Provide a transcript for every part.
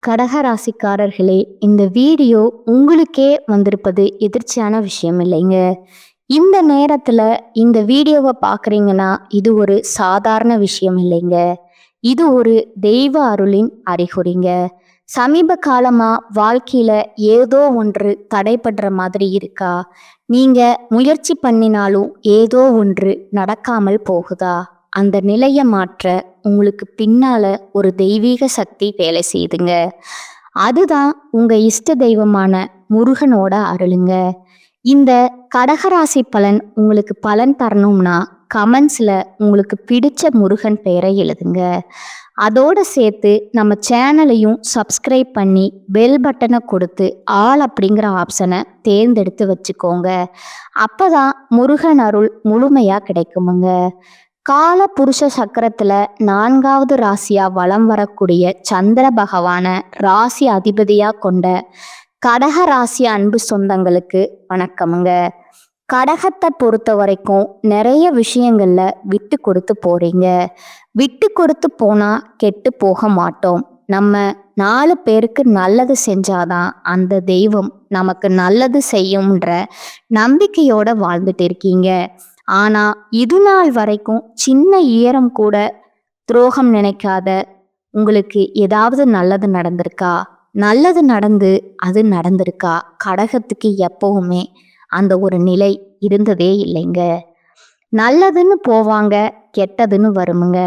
கடகராசிக்காரர்களே, இந்த வீடியோ உங்களுக்கே வந்திருப்பது எதிர்ச்சியான விஷயம் இல்லைங்க. இந்த நேரத்துல இந்த வீடியோவை பார்க்குறீங்கன்னா இது ஒரு சாதாரண விஷயம் இல்லைங்க. இது ஒரு தெய்வ அருளின் அறிகுறிங்க. சமீப காலமா வாழ்க்கையில ஏதோ ஒன்று தடைபடுற மாதிரி இருக்கா? நீங்க முயற்சி பண்ணினாலும் ஏதோ ஒன்று நடக்காமல் போகுதா? அந்த நிலையை மாற்ற உங்களுக்கு பின்னால ஒரு தெய்வீக சக்தி வேலை செய்யுதுங்க. அதுதான் உங்க இஷ்ட தெய்வமான முருகனோட அருளுங்க. இந்த கடகராசி பலன் உங்களுக்கு பலன் தரணும்னா கமெண்ட்ஸ்ல உங்களுக்கு பிடிச்ச முருகன் பெயரை எழுதுங்க. அதோட சேர்த்து நம்ம சேனலையும் சப்ஸ்கிரைப் பண்ணி பெல் பட்டனை கொடுத்து ஆல் அப்படிங்கிற ஆப்ஷனை தேர்ந்தெடுத்து வச்சுக்கோங்க. அப்பதான் முருகன் அருள் முழுமையா கிடைக்குமுங்க. கால புருஷ சக்கரத்துல 4வது ராசியா வலம் வரக்கூடிய சந்திர பகவான ராசி அதிபதியா கொண்ட கடக ராசி அன்பு சொந்தங்களுக்கு வணக்கமுங்க. கடகத்தை பொறுத்த வரைக்கும் நிறைய விஷயங்கள்ல விட்டு கொடுத்து போறீங்க. விட்டு கொடுத்து போனா கெட்டு போக மாட்டோம். நம்ம 4 பேருக்கு நல்லது செஞ்சாதான் அந்த தெய்வம் நமக்கு நல்லது செய்யும்ன்ற நம்பிக்கையோட வாழ்ந்துட்டு இருக்கீங்க. ஆனா இது நாள் வரைக்கும் சின்ன ஈரம் கூட துரோகம் நினைக்காத உங்களுக்கு ஏதாவது நல்லது நடந்திருக்கா? நல்லது நடந்து அது நடந்திருக்கா? கடகத்துக்கு எப்பவுமே அந்த ஒரு நிலை இருந்ததே இல்லைங்க. நல்லதுன்னு போவாங்க, கெட்டதுன்னு வருமுங்க.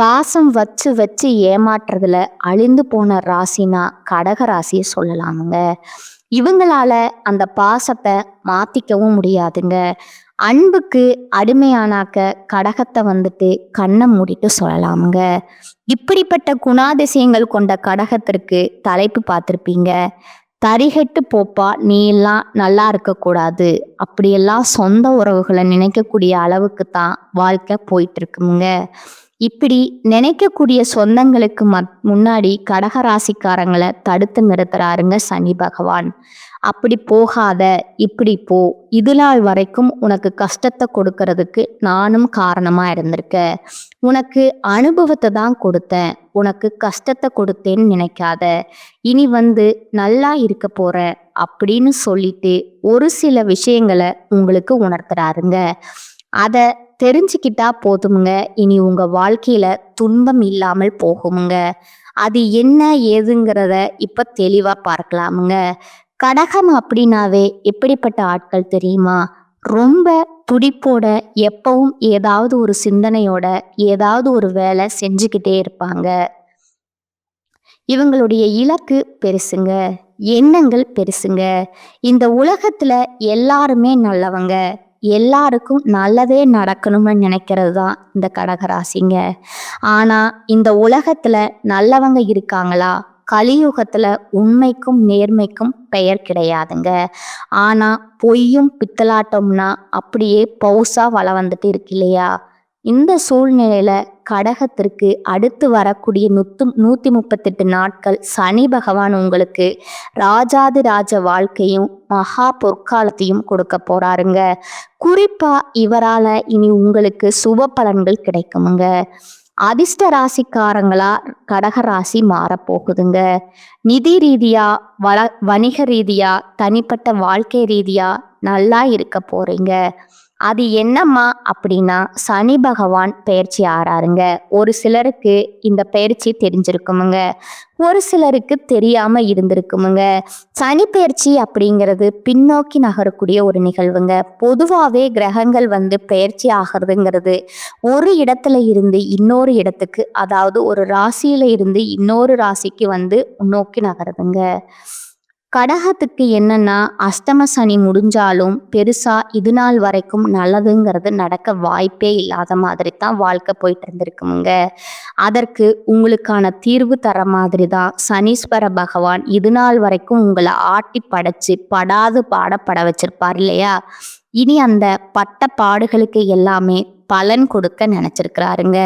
பாசம் வச்சு வச்சு ஏமாற்றுறதுல அழிந்து போன ராசினா கடக ராசியை சொல்லலாமுங்க. இவங்களால அந்த பாசத்தை மாத்திக்கவும் முடியாதுங்க. அன்புக்கு அடிமையானாக்க கடகத்தை வந்துட்டு கண்ணை மூடிட்டு சொல்லலாமுங்க. இப்படிப்பட்ட குணாதிசயங்கள் கொண்ட கடகத்திற்கு தலைப்பு பார்த்துருப்பீங்க. தரிகட்டு போப்பா, நீ எல்லாம் நல்லா இருக்கக்கூடாது. அப்படியெல்லாம் சொந்த உறவுகளை நினைக்கக்கூடிய அளவுக்கு தான் வாழ்க்கை போயிட்டு இருக்குங்க. இப்படி நினைக்கக்கூடிய சொந்தங்களுக்கு முன்னாடி கடகராசிக்காரங்களை தடுத்து நிறுத்துறாருங்க சனி பகவான். அப்படி போகாத, இப்படி போ, இது நாள் வரைக்கும் உனக்கு கஷ்டத்தை கொடுக்கறதுக்கு நானும் காரணமா இருந்திருக்கேன். உனக்கு அனுபவத்தை தான் கொடுத்தேன், உனக்கு கஷ்டத்தை கொடுத்தேன்னு நினைக்காத. இனி நல்லா இருக்க போற அப்படின்னு சொல்லிட்டு ஒரு சில விஷயங்களை உங்களுக்கு உணர்த்துறாருங்க. அதை தெரிஞ்சுக்கிட்டா போதுமுங்க. இனி உங்க வாழ்க்கையில துன்பம் இல்லாமல் போகுமுங்க. அது என்ன ஏதுங்கிறத இப்ப தெளிவா பார்க்கலாமுங்க. கடகம் அப்படின்னாவே எப்படிப்பட்ட ஆட்கள் தெரியுமா? ரொம்ப துடிப்போட, எப்பவும் ஏதாவது ஒரு சிந்தனையோட ஏதாவது ஒரு வேலை செஞ்சுக்கிட்டே இருப்பாங்க. இவங்களுடைய இலக்கு பெருசுங்க, எண்ணங்கள் பெருசுங்க. இந்த உலகத்துல எல்லாருமே நல்லவங்க, எல்லாருக்கும் நல்லதே நடக்கணும்னு நினைக்கிறது தான் இந்த கடகராசிங்க. ஆனா இந்த உலகத்துல நல்லவங்க இருக்காங்களா? கலியுகத்துல உண்மைக்கும் நேர்மைக்கும் பெயர் கிடையாதுங்க. ஆனா பொய்யும் பித்தலாட்டம்னா அப்படியே பௌசா வள வந்துட்டு இருக்கு இல்லையா? இந்த சூழ்நிலையில கடகத்திற்கு அடுத்து வரக்கூடிய 138 நாட்கள் சனி பகவான் உங்களுக்கு ராஜாதி ராஜ வாழ்க்கையும் மகா பொற்காலத்தையும் கொடுக்க போறாருங்க. குறிப்பா இவரால இனி உங்களுக்கு சுப பலன்கள் கிடைக்குமுங்க. அதிர்ஷ்ட ராசிக்காரங்களா கடக ராசி மாறப்போகுதுங்க. நிதி ரீதியா, வணிக ரீதியா, தனிப்பட்ட வாழ்க்கை ரீதியா நல்லா இருக்க போறீங்க. அது என்னம்மா அப்படின்னா சனி பகவான் பெயர்ச்சி ஆறாருங்க. ஒரு சிலருக்கு இந்த பெயர்ச்சி தெரிஞ்சிருக்குமுங்க, ஒரு சிலருக்கு தெரியாம இருந்திருக்குமுங்க. சனி பெயர்ச்சி அப்படிங்கிறது பின்னோக்கி நகரக்கூடிய ஒரு நிகழ்வுங்க. பொதுவாகவே கிரகங்கள் பெயர்ச்சி ஆகிறதுங்கிறது ஒரு இடத்துல இருந்து இன்னொரு இடத்துக்கு, அதாவது ஒரு ராசியில இருந்து இன்னொரு ராசிக்கு முன்னோக்கி நகருதுங்க. கடகத்துக்கு என்னன்னா அஷ்டம சனி முடிஞ்சாலும் பெருசா இது நாள் வரைக்கும் நல்லதுங்கிறது நடக்க வாய்ப்பே இல்லாத மாதிரி தான் வாழ்க்கை போயிட்டு இருந்திருக்குமுங்க. அதற்கு உங்களுக்கான தீர்வு தர மாதிரி தான் சனீஸ்வர பகவான் இது நாள் வரைக்கும் உங்களை ஆட்டி படைச்சு படாது பாடப்பட வச்சிருப்பார் இல்லையா? இனி அந்த பட்ட பாடுகளுக்கு எல்லாமே பலன் கொடுக்க நினைச்சிருக்கிறாருங்க.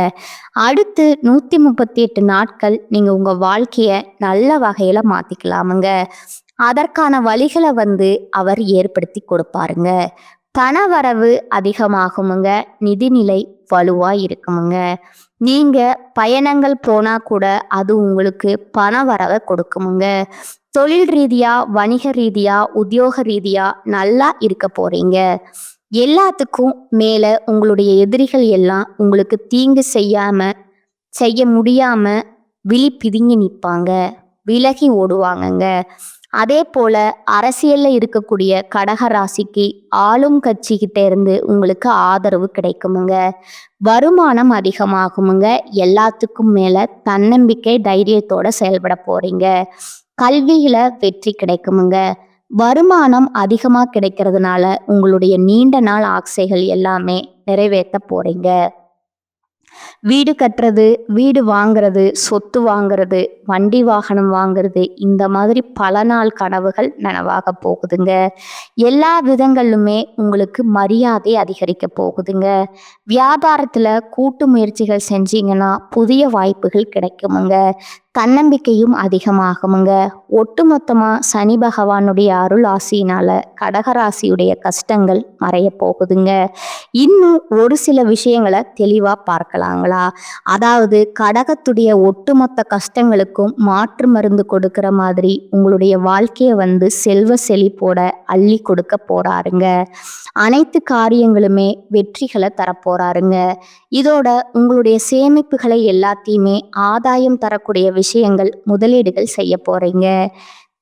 அடுத்து 138 நாட்கள் நீங்க உங்க வாழ்க்கைய நல்ல வகையில மாத்திக்கலாமுங்க. அதற்கான வழிகளை அவர் ஏற்படுத்தி கொடுப்பாருங்க. பணவரவு அதிகமாகுமுங்க. நிதிநிலை வலுவா இருக்குமுங்க. நீங்க பயணங்கள் போனா கூட அது உங்களுக்கு பண வரவை கொடுக்குமுங்க. தொழில் ரீதியா, வணிக ரீதியா, உத்தியோக ரீதியா நல்லா இருக்க போறீங்க. எல்லாத்துக்கும் மேல உங்களுடைய எதிரிகள் எல்லாம் உங்களுக்கு தீங்கு செய்ய முடியாம விழி பிதுங்கி நிற்பாங்க, விலகி ஓடுவாங்கங்க. அதே போல அரசியல்ல இருக்கக்கூடிய கடக ராசிக்கு ஆளும் கட்சிகிட்ட இருந்து உங்களுக்கு ஆதரவு கிடைக்குமுங்க. வருமானம் அதிகமாகுமுங்க. எல்லாத்துக்கும் மேல தன்னம்பிக்கை தைரியத்தோட செயல்பட போறீங்க. கல்வியில வெற்றி கிடைக்குமுங்க. வருமானம் அதிகமா கிடைக்கிறதுனால உங்களுடைய நீண்ட நாள் ஆசைகள் எல்லாமே நிறைவேற்ற போறீங்க. வீடு கட்டுறது, வீடு வாங்குறது, சொத்து வாங்குறது, வண்டி வாகனம் வாங்குறது, இந்த மாதிரி பல நாள் கனவுகள் நனவாக போகுதுங்க. எல்லா விதங்களிலுமே உங்களுக்கு மரியாதை அதிகரிக்க போகுதுங்க. வியாபாரத்துல கூட்டு முயற்சிகள் செஞ்சீங்கன்னா புதிய வாய்ப்புகள் கிடைக்குமுங்க. தன்னம்பிக்கையும் அதிகமாகுமுங்க. ஒட்டுமொத்தமா சனி பகவானுடைய அருள் ஆசியினால கடகராசியுடைய கஷ்டங்கள் மறைய போகுதுங்க. இன்னும் ஒரு சில விஷயங்களை தெளிவா பார்க்கலாங்களா? அதாவது கடகத்துடைய ஒட்டுமொத்த கஷ்டங்களுக்கும் மாற்று மருந்து கொடுக்கிற மாதிரி உங்களுடைய வாழ்க்கையை செல்வ செழிப்போட அள்ளி கொடுக்க போறாருங்க. அனைத்து காரியங்களுமே வெற்றிகளை தரப்போறாருங்க. இதோட உங்களுடைய சேமிப்புகளை எல்லாத்தையுமே ஆதாயம் தரக்கூடிய விஷயங்கள், முதலீடுகள் செய்ய போறீங்க.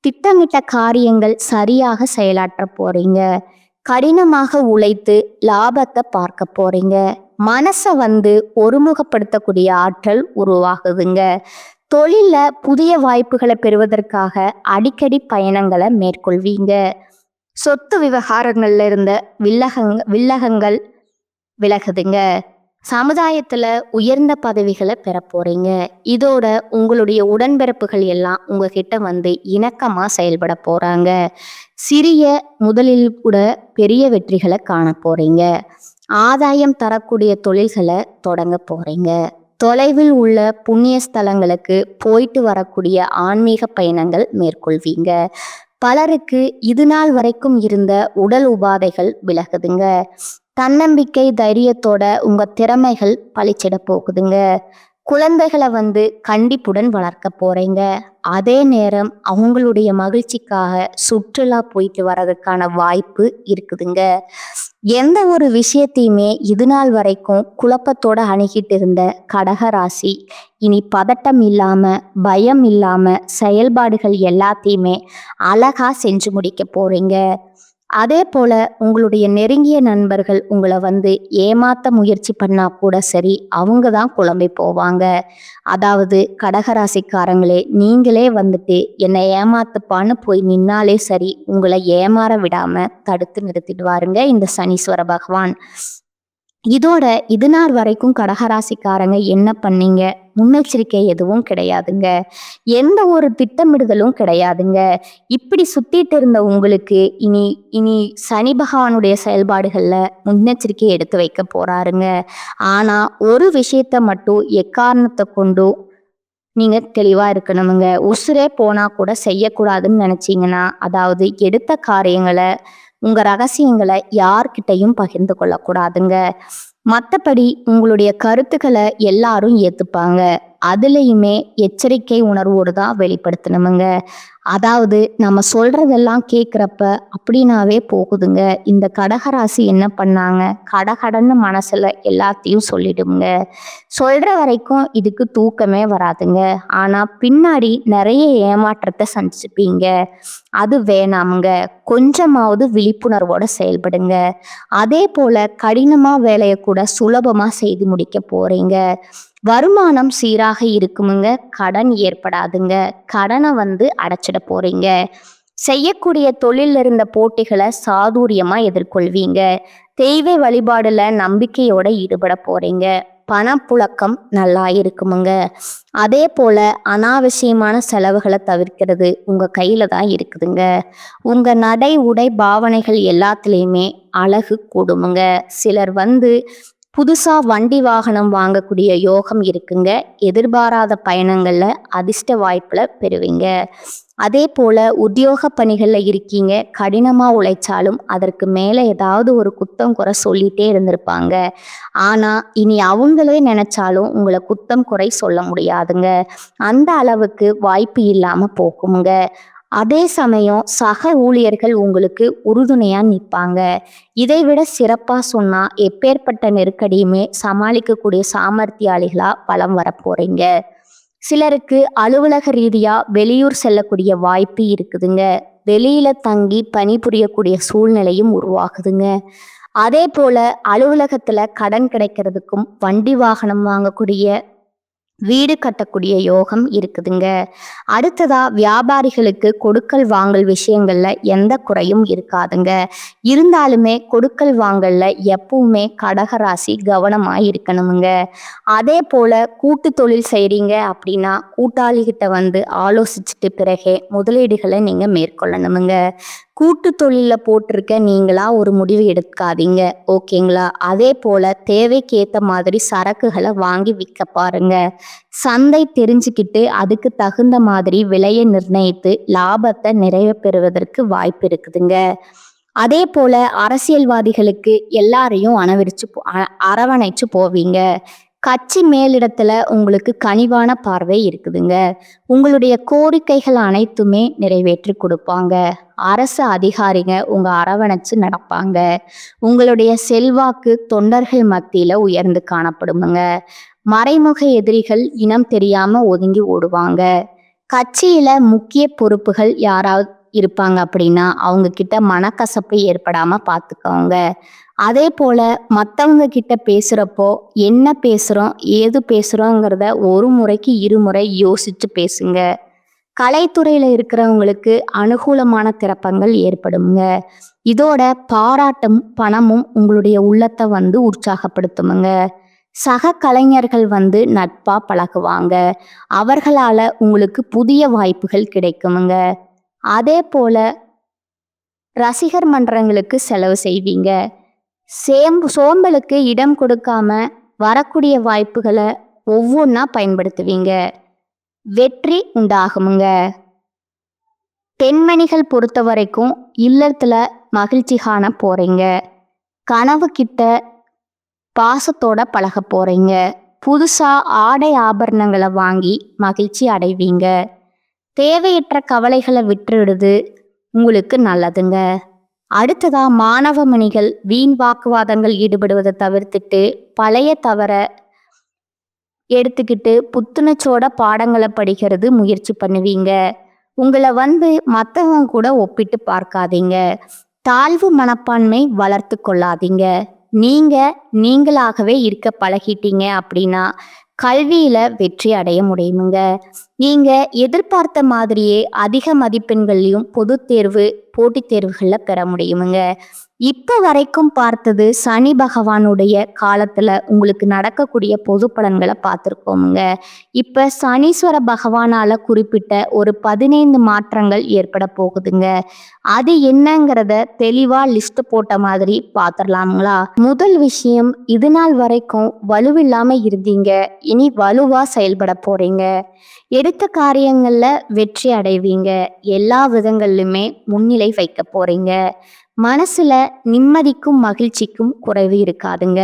திட்டமிட்ட காரியங்கள் சரியாக செயலாற்ற போறீங்க. கடினமாக உழைத்து லாபத்தை பார்க்க போறீங்க. மனசை ஒருமுகப்படுத்தக்கூடிய ஆற்றல் உருவாகுதுங்க. தொழில புதிய வாய்ப்புகளை பெறுவதற்காக அடிக்கடி பயணங்களை மேற்கொள்வீங்க. சொத்து விவகாரங்கள்ல இருந்த வில்லகங்கள் விலகுதுங்க. சமுதாயத்துல உயர்ந்த பதவிகளை பெற போறீங்க. இதோட உங்களுடைய உடன்பிறப்புகள் எல்லாம் உங்ககிட்ட இணக்கமா செயல்பட போறாங்க. சிறிய முதலில் கூட பெரிய வெற்றிகளை காண போறீங்க. ஆதாயம் தரக்கூடிய தொழில்களை தொடங்க போறீங்க. தொலைவில் உள்ள புண்ணிய ஸ்தலங்களுக்கு போயிட்டு வரக்கூடிய ஆன்மீக பயணங்கள் மேற்கொள்வீங்க. பலருக்கு இது நாள் வரைக்கும் இருந்த உடல் உபாதைகள் விலகுதுங்க. தன்னம்பிக்கை தைரியத்தோட உங்க திறமைகள் பளிச்சிட போகுதுங்க. குழந்தைகளை கண்டிப்புடன் வளர்க்க போறீங்க. அதே நேரம் அவங்களுடைய மகிழ்ச்சிக்காக சுற்றுலா போயிட்டு வர்றதுக்கான வாய்ப்பு இருக்குதுங்க. எந்த ஒரு விஷயத்தையுமே இது நாள் வரைக்கும் குழப்பத்தோட அணுகிட்டு இருந்த கடக ராசி இனி பதட்டம் இல்லாம, பயம் இல்லாம செயல்பாடுகள் எல்லாத்தையுமே அழகா செஞ்சு முடிக்க போறீங்க. அதே போல உங்களுடைய நெருங்கிய நண்பர்கள் உங்களை ஏமாத்த முயற்சி பண்ணா கூட சரி, அவங்க தான் குழம்பி போவாங்க. அதாவது கடகராசிக்காரங்களே, நீங்களே என்னை ஏமாத்துப்பான்னு போய் நின்னாலே சரி, உங்களை ஏமாற விடாம தடுத்து நிறுத்திடுவாருங்க இந்த சனீஸ்வர பகவான். இதோட இது நாள் வரைக்கும் கடகராசிக்காரங்க என்ன பண்ணீங்க? முன்னெச்சரிக்கை எதுவும் கிடையாதுங்க. எந்த ஒரு திட்டமிடுதலும் கிடையாதுங்க. இப்படி சுத்திட்டு இருந்த உங்களுக்கு இனி இனி சனி பகவானுடைய செயல்பாடுகள்ல முன்னெச்சரிக்கை எடுத்து வைக்க போறாருங்க. ஆனா ஒரு விஷயத்த மட்டும் எக்காரணத்தை கொண்டும் நீங்க தெளிவா இருக்கணுமுங்க. உசுரே போனா கூட செய்யக்கூடாதுன்னு நினைச்சீங்கன்னா, அதாவது எடுத்த காரியங்களை, உங்க ரகசியங்களை யார்கிட்டையும் பகிர்ந்து கொள்ளக்கூடாதுங்க. மற்றபடி உங்களுடைய கருத்துக்களை எல்லாரும் ஏத்துப்பாங்க. அதுலயுமே எச்சரிக்கை உணர்வோடு தான் வெளிப்படுத்தணுமுங்க. அதாவது நம்ம சொல்றதெல்லாம் கேட்குறப்ப அப்படின்னாவே போகுதுங்க. இந்த கடகராசி என்ன பண்ணாங்க? கடகடன்னு மனசுல எல்லாத்தையும் சொல்லிடுங்க. சொல்ற வரைக்கும் இதுக்கு தூக்கமே வராதுங்க. ஆனா பின்னாடி நிறைய ஏமாற்றத்தை சந்திச்சுப்பீங்க. அது வேணாமுங்க. கொஞ்சமாவது விழிப்புணர்வோட செயல்படுங்க. அதே போல கடினமா வேலையை கூட சுலபமா செய்து முடிக்க போறீங்க. வருமானம் சீராக இருக்குமுங்க. கடன் ஏற்படாதுங்க. கடனை அடைச்சிட போறீங்க. செய்யக்கூடிய தொழில இருந்த போட்டிகளை சாதுரியமா எதிர்கொள்வீங்க. தெய்வ வழிபாடுல நம்பிக்கையோட ஈடுபட போறீங்க. பணப்புழக்கம் நல்லா இருக்குமுங்க. அதே போல அனாவசியமான செலவுகளை தவிர்க்கிறது உங்க கையில தான் இருக்குதுங்க. உங்க நடை உடை பாவனைகள் எல்லாத்துலேயுமே அழகு கூடுமுங்க. சிலர் புதுசா வண்டி வாகனம் வாங்கக்கூடிய யோகம் இருக்குங்க. எதிர்பாராத பயணங்கள்ல அதிர்ஷ்ட வாய்ப்புல பெறுவீங்க. அதே போல உத்தியோக பணிகள்ல இருக்கீங்க. கடினமா உழைச்சாலும் அதற்கு மேல ஏதாவது ஒரு குத்தம் குறை சொல்லிட்டே இருந்திருப்பாங்க. ஆனா இனி அவங்களே நினைச்சாலும் உங்களை குத்தம் குறை சொல்ல முடியாதுங்க. அந்த அளவுக்கு வாய்ப்பு இல்லாம போகுங்க. அதே சமயம் சக ஊழியர்கள் உங்களுக்கு உறுதுணையா நிற்பாங்க. இதைவிட சிறப்பா சொன்னா எப்பேற்பட்ட நெருக்கடியுமே சமாளிக்கக்கூடிய சாமர்த்தியாளிகளா வலம் வரப்போறீங்க. சிலருக்கு அலுவலக ரீதியா வெளியூர் செல்லக்கூடிய வாய்ப்பு இருக்குதுங்க. வெளியில தங்கி பணிபுரியக்கூடிய சூழ்நிலையும் உருவாகுதுங்க. அதே போல அலுவலகத்துல கடன் கிடைக்கிறதுக்கும், வண்டி வாகனம் வாங்கக்கூடிய, வீடு கட்டக்கூடிய யோகம் இருக்குதுங்க. அடுத்ததா வியாபாரிகளுக்கு கொடுக்கல் வாங்கல் விஷயங்கள்ல எந்த குறையும் இருக்காதுங்க. இருந்தாலுமே கொடுக்கல் வாங்கல்ல எப்பவுமே கடகராசி கவனமா இருக்கணுமுங்க. அதே போல கூட்டு தொழில் செய்றீங்க அப்படின்னா கூட்டாளிகிட்ட வந்து ஆலோசிச்சுட்டு பிறகே முதலீடுகளை நீங்க மேற்கொள்ளணுமுங்க. கூட்டு தொழில போட்டிருக்க நீங்களா ஒரு முடிவு எடுக்காதீங்க. ஓகேங்களா? அதே போல தேவைக்கு ஏத்த மாதிரி சரக்குகளை வாங்கி விற்க பாருங்க. சந்தை தெரிஞ்சுக்கிட்டு அதுக்கு தகுந்த மாதிரி விலையை நிர்ணயித்து லாபத்தை நிறைய பெறுவதற்கு வாய்ப்பு இருக்குதுங்க. அதே போல அரசியல்வாதிகளுக்கு எல்லாரையும் அரவணைச்சு போவீங்க. கட்சி மேலிடத்துல உங்களுக்கு கனிவான பார்வை இருக்குதுங்க. உங்களுடைய கோரிக்கைகள் அனைத்துமே நிறைவேற்றி கொடுப்பாங்க. அரசு அதிகாரிங்க உங்க அரவணைச்சு நடப்பாங்க. உங்களுடைய செல்வாக்கு தொண்டர்கள் மத்தியில உயர்ந்து காணப்படுமுங்க. மறைமுக எதிரிகள் இனம் தெரியாம ஒதுங்கி ஓடுவாங்க. கட்சியில முக்கிய பொறுப்புகள் யாராவது இருப்பாங்க அப்படின்னா அவங்க கிட்ட மனக்கசப்பு ஏற்படாம பார்த்துக்கோங்க. அதே போல மற்றவங்க கிட்ட பேசுறப்போ என்ன பேசுறோம் ஏது பேசுறோங்கிறத ஒரு முறைக்கு இருமுறை யோசிச்சு பேசுங்க. கலைத்துறையில இருக்கிறவங்களுக்கு அனுகூலமான திறப்பங்கள் ஏற்படுங்க. இதோட பாராட்டும் பணமும் உங்களுடைய உள்ளத்தை வந்து உற்சாகப்படுத்துமுங்க. சக கலைஞர்கள் வந்து நட்பா பழகுவாங்க. அவர்களால உங்களுக்கு புதிய வாய்ப்புகள் கிடைக்குமுங்க. அதே போல ரசிகர் மன்றங்களுக்கு செலவு செய்வீங்க. சோம்பலுக்கு இடம் கொடுக்காம வரக்கூடிய வாய்ப்புகளை ஒவ்வொன்றா பயன்படுத்துவீங்க. வெற்றி உண்டாகுமுங்க. பெண்மணிகள் பொறுத்த வரைக்கும் இல்லத்துல மகிழ்ச்சி காண போறீங்க. கனவு கிட்ட பாசத்தோட பழக போறீங்க. புதுசா ஆடை ஆபரணங்களை வாங்கி மகிழ்ச்சி அடைவீங்க. தேவையற்ற கவலைகளை விட்டுடுது உங்களுக்கு நல்லதுங்க. அடுத்ததா மாணவ மணிகள் வீண் வாக்குவாதங்கள் ஈடுபடுவதை தவிர்த்துட்டு பழைய தவற எடுத்துக்கிட்டு புத்துணர்ச்சியோட பாடங்களை படிக்கிறது முயற்சி பண்ணுவீங்க. உங்களை வந்து மற்றவங்க கூட ஒப்பிட்டு பார்க்காதீங்க. தாழ்வு மனப்பான்மை வளர்த்து கொள்ளாதீங்க. நீங்களாகவே இருக்க பழகிட்டீங்க அப்படின்னா கல்வியில வெற்றி அடைய முடியுமுங்க. நீங்க எதிர்பார்த்த மாதிரியே அதிக மதிப்பெண்களையும் பொது தேர்வு போட்டித் தேர்வுகள்ல பெற முடியுமுங்க. இப்ப வரைக்கும் பார்த்தது சனி பகவானுடைய காலத்துல உங்களுக்கு நடக்கக்கூடிய பொது பலன்களை பார்த்துருக்கோமுங்க. இப்ப சனீஸ்வர பகவானால குறிப்பிட்ட ஒரு 15 மாற்றங்கள் ஏற்பட போகுதுங்க. அது என்னங்கிறத தெளிவா லிஸ்ட் போட்ட மாதிரி பார்த்துடலாங்களா? முதல் விஷயம், இது நாள் வரைக்கும் வலுவில்லாம இருந்தீங்க. இனி வலுவா செயல்பட போறீங்க. எடுத்த காரியங்கள்ல வெற்றி அடைவீங்க. எல்லா விதங்கள்லுமே முன்னிலை வைக்க போறீங்க. மனசுல நிம்மதிக்கும் மகிழ்ச்சிக்கும் குறைவு இருக்காதுங்க.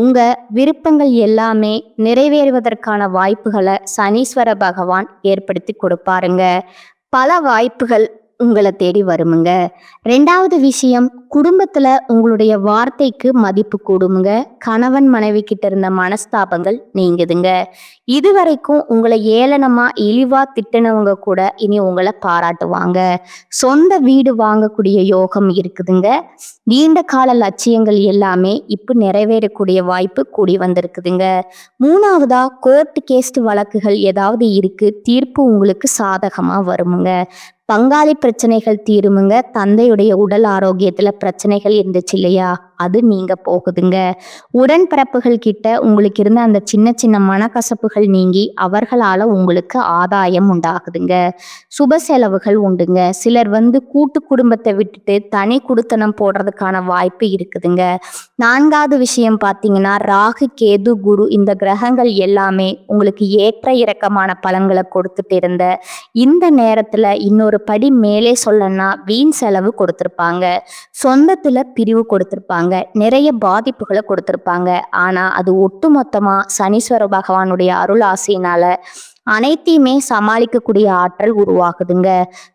உங்க விருப்பங்கள் எல்லாமே நிறைவேறுவதற்கான வாய்ப்புகளை சனீஸ்வர பகவான் ஏற்படுத்தி கொடுப்பாருங்க. பல வாய்ப்புகள் உங்களை தேடி வருமுங்க. 2வது விஷயம், குடும்பத்துல உங்களுடைய வார்த்தைக்கு மதிப்பு கூடுமுங்க. கணவன் மனைவி கிட்ட இருந்த மனஸ்தாபங்கள் நீங்குதுங்க. இதுவரைக்கும் உங்களை ஏளனமா இழிவா திட்டினவங்க கூட இனி உங்களை பாராட்டுவாங்க. சொந்த வீடு வாங்கக்கூடிய யோகம் இருக்குதுங்க. நீண்ட கால லட்சியங்கள் எல்லாமே இப்ப நிறைவேறக்கூடிய வாய்ப்பு கூடி வந்திருக்குதுங்க. 3வதா, கோர்ட் கேஸ் வழக்குகள் ஏதாவது இருக்கு, தீர்ப்பு உங்களுக்கு சாதகமா வருமுங்க. பங்காளி பிரச்சனைகள் தீருமுங்க. தந்தையுடைய உடல் ஆரோக்கியத்துல பிரச்சனைகள் இருந்துச்சு இல்லையா, அது நீங்க போகுதுங்க. உடன்பிறப்புகள் கிட்ட உங்களுக்கு இருந்த அந்த சின்ன சின்ன மனக்கசப்புகள் நீங்கி அவர்களால உங்களுக்கு ஆதாயம் உண்டாகுதுங்க. சுப செலவுகள் உண்டுங்க. சிலர் கூட்டு குடும்பத்தை விட்டுட்டு தனி குடித்தனம் போடுறதுக்கான வாய்ப்பு இருக்குதுங்க. 4வது விஷயம் பார்த்தீங்கன்னா, ராகு, கேது, குரு இந்த கிரகங்கள் எல்லாமே உங்களுக்கு ஏற்ற இறக்கமான பலன்களை கொடுத்துட்டு இருந்த இந்த நேரத்துல இன்னொரு படி மேலே சொல்லணும்னா வீண் செலவு கொடுத்திருப்பாங்க. சொந்தத்துல பிரிவு கொடுத்திருப்பாங்க. நிறைய பாதிப்புகளை கொடுத்திருப்பாங்க. ஆனா அது ஒட்டுமொத்தமா சனீஸ்வர பகவானுடைய அருள் ஆசையினால அனைத்தையுமே சமாளிக்கக்கூடிய ஆற்றல் உருவாகுதுங்க.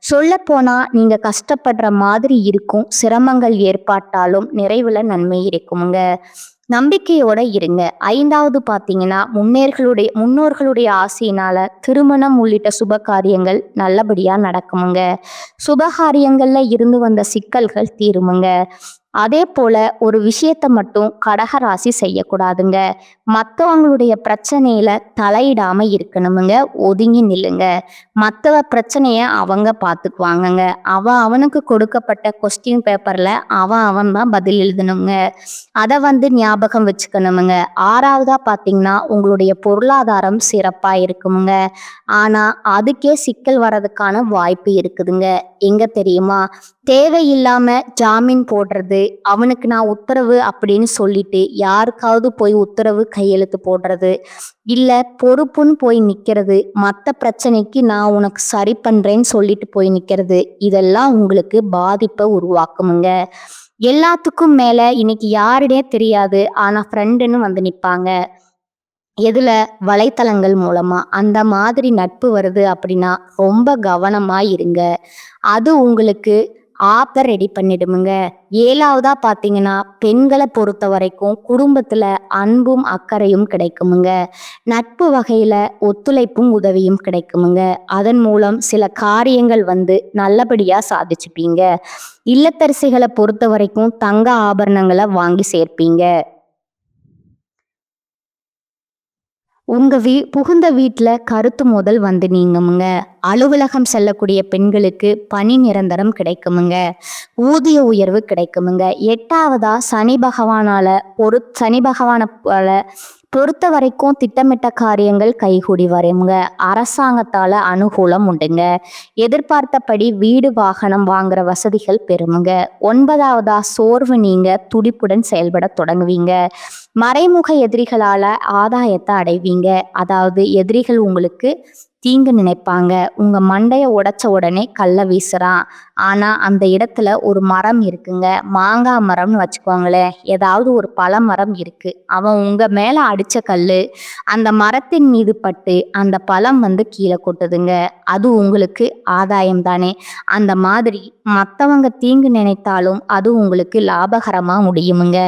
சொல்ல போனா நீங்க கஷ்டப்படுற மாதிரி இருக்கும். சிரமங்கள் ஏற்பட்டாலும் நிறைவுல நன்மை இருக்குமுங்க. நம்பிக்கையோட இருங்க. 5வது பார்த்தீங்கன்னா, முன்னோர்களுடைய ஆசையினால திருமணம் உள்ளிட்ட சுப காரியங்கள் நல்லபடியா நடக்குமுங்க. சுபகாரியங்கள்ல இருந்து வந்த சிக்கல்கள் தீருமுங்க. அதே போல ஒரு விஷயத்த மட்டும் கடகராசி செய்யக்கூடாதுங்க. மற்றவங்களுடைய பிரச்சனையில தலையிடாம இருக்கணுமுங்க. ஒதுங்கி நில்லுங்க. மற்றவ பிரச்சனைய அவங்க பார்த்துக்குவாங்கங்க. அவனுக்கு கொடுக்கப்பட்ட கொஸ்டின் பேப்பர்ல அவன் தான் பதில் எழுதணுங்க. அதை ஞாபகம் வச்சுக்கணுமுங்க. 6வதா பார்த்தீங்கன்னா, உங்களுடைய பொருளாதாரம் சிறப்பா இருக்குமுங்க. ஆனா அதுக்கே சிக்கல் வர்றதுக்கான வாய்ப்பு இருக்குதுங்க. எங்க தெரியுமா? தேவையில்லாம ஜாமீன் போடுறது, அவனுக்கு நான் உத்தரவு அப்படின்னு சொல்லிட்டு யாருக்காவது போய் உத்தரவு கையெழுத்து போடுறது, இல்ல பொறுப்புன்னு போய் நிக்கிறது, மற்ற பிரச்சனைக்கு நான் உனக்கு சரி பண்றேன்னு சொல்லிட்டு போய் நிக்கிறது, இதெல்லாம் உங்களுக்கு பாதிப்பை உருவாக்குமுங்க. எல்லாத்துக்கும் மேல இன்னைக்கு யாருனே தெரியாது, ஆனா ஃப்ரெண்டுன்னு நிப்பாங்க. எதுல? வலைத்தளங்கள் மூலமா. அந்த மாதிரி நட்பு வருது அப்படின்னா ரொம்ப கவனமா இருங்க. அது உங்களுக்கு ஆப்பை ரெடி பண்ணிடுமுங்க. 7வதா பார்த்தீங்கன்னா, பெண்களை பொறுத்த வரைக்கும் குடும்பத்துல அன்பும் அக்கறையும் கிடைக்குமுங்க. நட்பு வகையில ஒத்துழைப்பும் உதவியும் கிடைக்குமுங்க. அதன் மூலம் சில காரியங்கள் நல்லபடியா சாதிச்சுப்பீங்க. இல்லத்தரசிகளை பொறுத்த வரைக்கும் தங்க ஆபரணங்களை வாங்கி சேர்ப்பீங்க. உங்க புகுந்த வீட்டுல கருத்து மோதல் நீங்குமுங்க. அலுவலகம் செல்லக்கூடிய பெண்களுக்கு பணி நிரந்தரம் கிடைக்குமுங்க. ஊதிய உயர்வு கிடைக்குமுங்க. 8வதா சனி பகவானால பொறுத்த வரைக்கும் திட்டமிட்ட காரியங்கள் கைகூடி வருங்க. அரசாங்கத்தால அனுகூலம் உண்டுங்க. எதிர்பார்த்தபடி வீடு வாகனம் வாங்குற வசதிகள் பெறுமுங்க. 9வதா சோர்வு நீங்க துடிப்புடன் செயல்பட தொடங்குவீங்க. மறைமுக எதிரிகளால ஆதாயத்தை அடைவீங்க. அதாவது எதிரிகள் உங்களுக்கு தீங்கு நினைப்பாங்க. உங்க மண்டைய உடைச்ச உடனே கல்ல வீசுறான், ஆனா அந்த இடத்துல ஒரு மரம் இருக்குங்க. மாங்காய் மரம்னு வச்சுக்கோங்களேன். ஏதாவது ஒரு பழ மரம் இருக்கு. அவன் உங்க மேல அடிச்ச கல்லு அந்த மரத்தின் மீது பட்டு அந்த பழம் கீழே கொட்டுதுங்க. அது உங்களுக்கு ஆதாயம் தானே. அந்த மாதிரி மற்றவங்க தீங்கு நினைத்தாலும் அது உங்களுக்கு லாபகரமா முடியுமுங்க.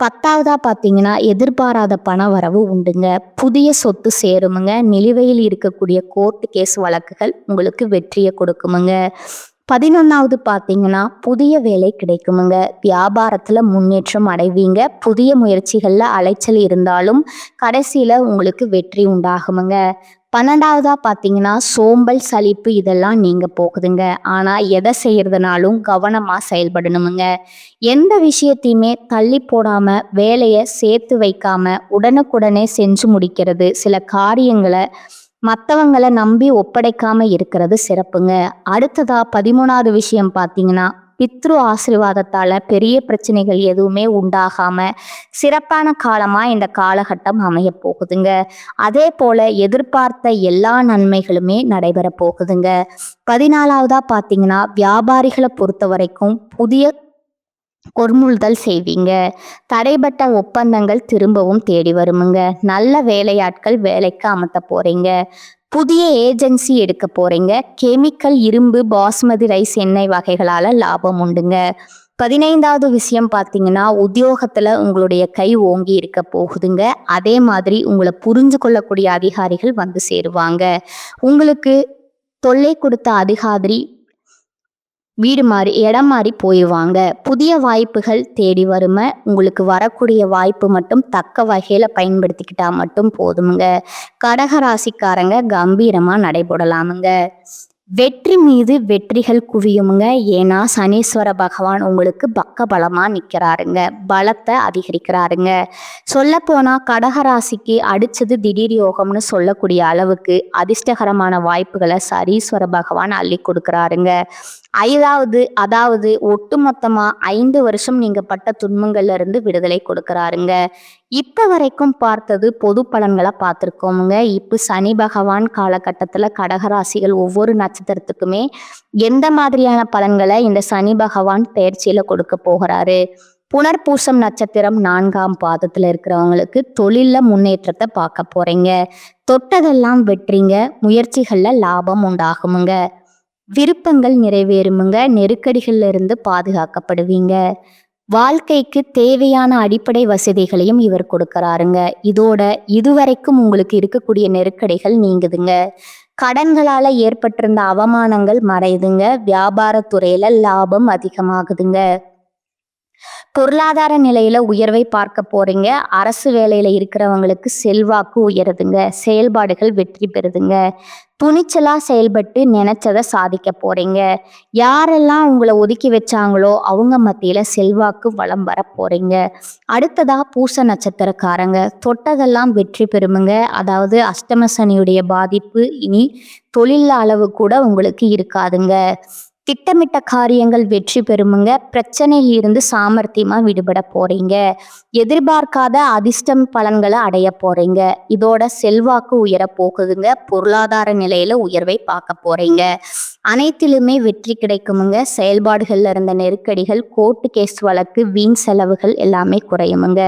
10வதா பார்த்தீங்கன்னா, எதிர்பாராத பண வரவு உண்டுங்க. புதிய சொத்து சேருமுங்க. நிலுவையில் இருக்கக்கூடிய கோர்ட்டு கேஸ் வழக்குகள் உங்களுக்கு வெற்றியை கொடுக்குமுங்க. 11வது பார்த்தீங்கன்னா, புதிய வேலை கிடைக்குமுங்க. வியாபாரத்துல முன்னேற்றம் அடைவீங்க. புதிய முயற்சிகள்ல அலைச்சல் இருந்தாலும் கடைசியில உங்களுக்கு வெற்றி உண்டாகுமுங்க. 12வதா பார்த்தீங்கன்னா, சோம்பல், சலிப்பு இதெல்லாம் நீங்க போகுதுங்க. ஆனா எதை செய்யறதுனாலும் கவனமா செயல்படணுமுங்க. எந்த விஷயத்தையுமே தள்ளி போடாம வேலையை சேர்த்து வைக்காம உடனுக்குடனே செஞ்சு முடிக்கிறது, சில காரியங்களை மற்றவங்களை நம்பி ஒப்படைக்காம இருக்கிறது சிறப்புங்க. அடுத்ததா 13வது விஷயம் பார்த்தீங்கன்னா, பித்ரு ஆசீர்வாதத்தால பெரிய பிரச்சனைகள் எதுவுமே உண்டாகாம சிறப்பான காலமா இந்த காலகட்டம் அமைய போகுதுங்க. அதே போல எதிர்பார்த்த எல்லா நன்மைகளுமே நடைபெற போகுதுங்க. 14வதா பார்த்தீங்கன்னா, வியாபாரிகளை பொறுத்த வரைக்கும் புதிய கொள்முதல் செய்வீங்க. தடைபட்ட ஒப்பந்தங்கள் திரும்பவும் தேடி வருமுங்க. நல்ல வேலையாட்கள் வேலைக்கு அமர்த்த போறீங்க. புதிய ஏஜென்சி எடுக்க போறீங்க. கெமிக்கல், இரும்பு, பாஸ்மதி ரைஸ் எண்ணெய் வகைகளால லாபம் உண்டுங்க. 15வது விஷயம் பார்த்தீங்கன்னா, உத்தியோகத்துல உங்களுடைய கை ஓங்கி இருக்க போகுதுங்க. அதே மாதிரி உங்களை புரிஞ்சு கொள்ளக்கூடிய அதிகாரிகள் சேருவாங்க. உங்களுக்கு தொல்லை கொடுத்த அதிகாரி வீடு மாறி இடம் மாறி போயிடுவாங்க. புதிய வாய்ப்புகள் தேடி வரும. உங்களுக்கு வரக்கூடிய வாய்ப்பு மட்டும் தக்க வகையில பயன்படுத்திக்கிட்டா மட்டும் போதுமுங்க. கடகராசிக்காரங்க கம்பீரமா நடைபெறலாமுங்க. வெற்றி மீது வெற்றிகள் குவியுமுங்க. ஏன்னா சனீஸ்வர பகவான் உங்களுக்கு பக்க பலமா நிற்கிறாருங்க, பலத்தை அதிகரிக்கிறாருங்க. சொல்லப்போனா கடகராசிக்கு அடிச்சது திடீர் யோகம்னு சொல்லக்கூடிய அளவுக்கு அதிர்ஷ்டகரமான வாய்ப்புகளை சனீஸ்வர பகவான் அள்ளி கொடுக்குறாருங்க. அதாவது ஒட்டுமொத்தமா 5 வருஷம் நீங்க பட்ட துன்பங்கள்ல இருந்து விடுதலை கொடுக்கறாருங்க. இப்ப வரைக்கும் பார்த்தது பொது பலன்களை பார்த்துருக்கோமுங்க. இப்ப சனி பகவான் காலகட்டத்துல கடகராசிகள் ஒவ்வொரு நட்சத்திரத்துக்குமே எந்த மாதிரியான பலன்களை இந்த சனி பகவான் பெயர்ச்சியில கொடுக்க போகிறாரு. புனர்பூசம் நட்சத்திரம் 4ஆம் பாதத்துல இருக்கிறவங்களுக்கு தொழில்ல முன்னேற்றத்தை பார்க்க போறீங்க. தொட்டதெல்லாம் வெற்றிங்க. முயற்சிகள்ல லாபம் உண்டாகுமுங்க. விருப்பங்கள் நிறைவேறுமுங்க. நெருக்கடிகள்ல இருந்து பாதுகாக்கப்படுவீங்க. வாழ்க்கைக்கு தேவையான அடிப்படை வசதிகளையும் இவர் கொடுக்கறாருங்க. இதோட இதுவரைக்கும் உங்களுக்கு இருக்கக்கூடிய நெருக்கடிகள் நீங்குதுங்க. கடன்களால ஏற்பட்டிருந்த அவமானங்கள் மறையுதுங்க. வியாபாரத்துறையில லாபம் அதிகமாகுதுங்க. பொருளாதார நிலையில உயர்வை பார்க்க போறீங்க. அரசு வேலையில இருக்கிறவங்களுக்கு செல்வாக்கு உயருதுங்க. செயல்பாடுகள் வெற்றி பெறுதுங்க. துணிச்சலா செயல்பட்டு நினைச்சதை சாதிக்க போறீங்க. யாரெல்லாம் உங்களை ஒதுக்கி வச்சாங்களோ அவங்க மத்தியில செல்வாக்கு வளம் வர போறீங்க. அடுத்ததா பூச நட்சத்திரக்காரங்க, தொட்டதெல்லாம் வெற்றி பெறுமுங்க. அதாவது அஷ்டம சனியுடைய பாதிப்பு இனி தொழில் அளவு கூட உங்களுக்கு இருக்காதுங்க. திட்டமிட்ட காரியங்கள் வெற்றி பெறுமுங்க. பிரச்சனையில் இருந்து சாமர்த்தியமா விடுபட போறீங்க. எதிர்பார்க்காத அதிர்ஷ்டம் பலன்களை அடைய போறீங்க. இதோட செல்வாக்கு உயர போகுதுங்க. பொருளாதார நிலையில உயர்வை பார்க்க போறீங்க. அனைத்திலுமே வெற்றி கிடைக்குமுங்க. செயல்பாடுகள்ல இருந்த நெருக்கடிகள், கோர்ட்டு கேஸ் வழக்கு, வீண் செலவுகள் எல்லாமே குறையுமுங்க.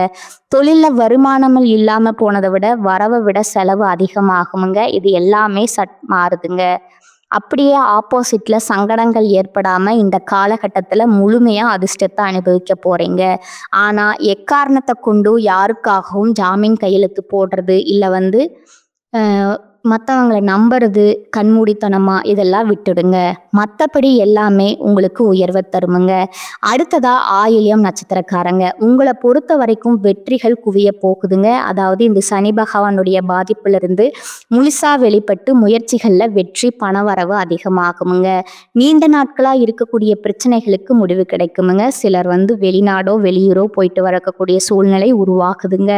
தொழில வருமானங்கள் இல்லாம போனதை விட வரவை விட செலவு அதிகமாகுமுங்க. இது எல்லாமே மாறுதுங்க. அப்படியே ஆப்போசிட்ல சங்கடங்கள் ஏற்படாம இந்த காலகட்டத்துல முழுமையா அதிர்ஷ்டத்தை அனுபவிக்க போறீங்க. ஆனா எக்காரணத்தை கொண்டு யாருக்காகவும் ஜாமீன் கையெழுத்து போடுறது இல்ல மற்றவங்களை நம்புறது கண்மூடித்தனமா இதெல்லாம் விட்டுடுங்க. மற்றபடி எல்லாமே உங்களுக்கு உயர்வை தருமுங்க. அடுத்ததா ஆயில்யம் நட்சத்திரக்காரங்க, உங்களை பொறுத்த வரைக்கும் வெற்றிகள் குவிய போகுதுங்க. அதாவது இந்த சனி பகவானுடைய பாதிப்புல இருந்து முழுசா வெளிப்பட்டு முயற்சிகள்ல வெற்றி, பணவரவு அதிகமாகுமுங்க. நீண்ட நாட்களா இருக்கக்கூடிய பிரச்சனைகளுக்கு முடிவு கிடைக்குமுங்க. சிலர் வெளிநாடோ வெளியூரோ போயிட்டு வரக்கூடிய சூழ்நிலை உருவாகுதுங்க.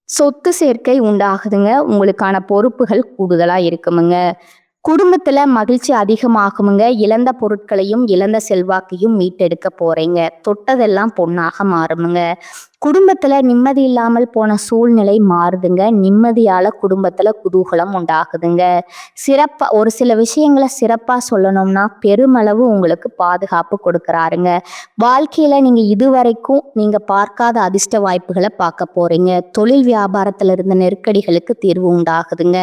சொத்து சேர்க்கை உண்டாகுதுங்க. உங்களுக்கான பொறுப்புகள் கூடுதலா இருக்குமுங்க. குடும்பத்துல மகிழ்ச்சி அதிகமாகுமுங்க. இழந்த பொருட்களையும் இழந்த செல்வாக்கையும் மீட்டெடுக்க போறீங்க. தொட்டதெல்லாம் பொன்னாக மாறுமுங்க. குடும்பத்துல நிம்மதி இல்லாமல் போன சூழ்நிலை மாறுதுங்க. நிம்மதியால குடும்பத்துல குதூகலம் உண்டாகுதுங்க. ஒரு சில விஷயங்களை சிறப்பா சொல்லணும்னா பெருமளவு உங்களுக்கு பாதுகாப்பு கொடுக்கறாருங்க. வாழ்க்கையில நீங்க இதுவரைக்கும் நீங்க பார்க்காத அதிர்ஷ்ட வாய்ப்புகளை பார்க்க போறீங்க. தொழில் வியாபாரத்துல இருந்த நெருக்கடிகளுக்கு தீர்வு உண்டாகுதுங்க.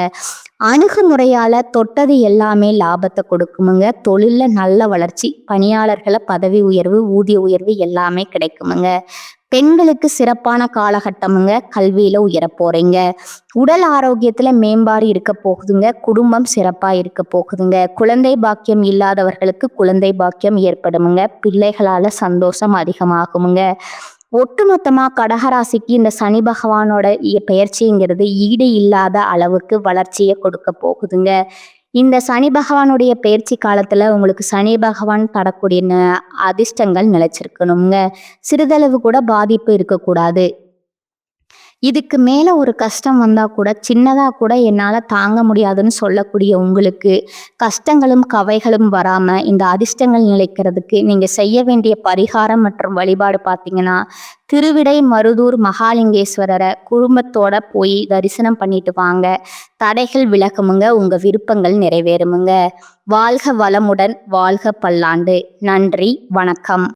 அணுகுமுறையால தொட்டது எல்லாமே லாபத்தை கொடுக்குமுங்க. தொழில்ல நல்ல வளர்ச்சி, பணியாளர்களை பதவி உயர்வு, ஊதிய உயர்வு எல்லாமே கிடைக்குமுங்க. பெண்களுக்கு சிறப்பான காலகட்டமுங்க. கல்வியில உயர போறீங்க. உடல் ஆரோக்கியத்துல மேம்பாடு இருக்க போகுதுங்க. குடும்பம் சிறப்பா இருக்க போகுதுங்க. குழந்தை பாக்கியம் இல்லாதவர்களுக்கு குழந்தை பாக்கியம் ஏற்படுமுங்க. பிள்ளைகளால சந்தோஷம் அதிகமாகுமுங்க. ஒட்டுமொத்தமா கடகராசிக்கு இந்த சனி பகவானோட பெயர்ச்சிங்கிறது ஈடு இல்லாத அளவுக்கு வளர்ச்சியை கொடுக்க போகுதுங்க. இந்த சனி பகவானுடைய பெயர்ச்சி காலத்துல உங்களுக்கு சனி பகவான் தரக்கூடிய அதிர்ஷ்டங்கள் நிலைச்சிருக்கணுங்க. சிறிதளவு கூட பாதிப்பு இருக்கக்கூடாது. இதுக்கு மேல ஒரு கஷ்டம் வந்தா கூட சின்னதா கூட என்னால தாங்க முடியாதுன்னு சொல்லக்கூடிய உங்களுக்கு கஷ்டங்களும் கவைகளும் வராம இந்த அதிர்ஷ்டங்கள் நிலைக்கிறதுக்கு நீங்க செய்ய வேண்டிய பரிகாரம் மற்றும் வழிபாடு பார்த்தீங்கன்னா, திருவிடை மருதூர் மகாலிங்கேஸ்வரரை குடும்பத்தோட போய் தரிசனம் பண்ணிட்டு வாங்க. தடைகள் விலகுமுங்க. உங்க விருப்பங்கள் நிறைவேறுமுங்க. வாழ்க வளமுடன், வாழ்க பல்லாண்டு. நன்றி, வணக்கம்.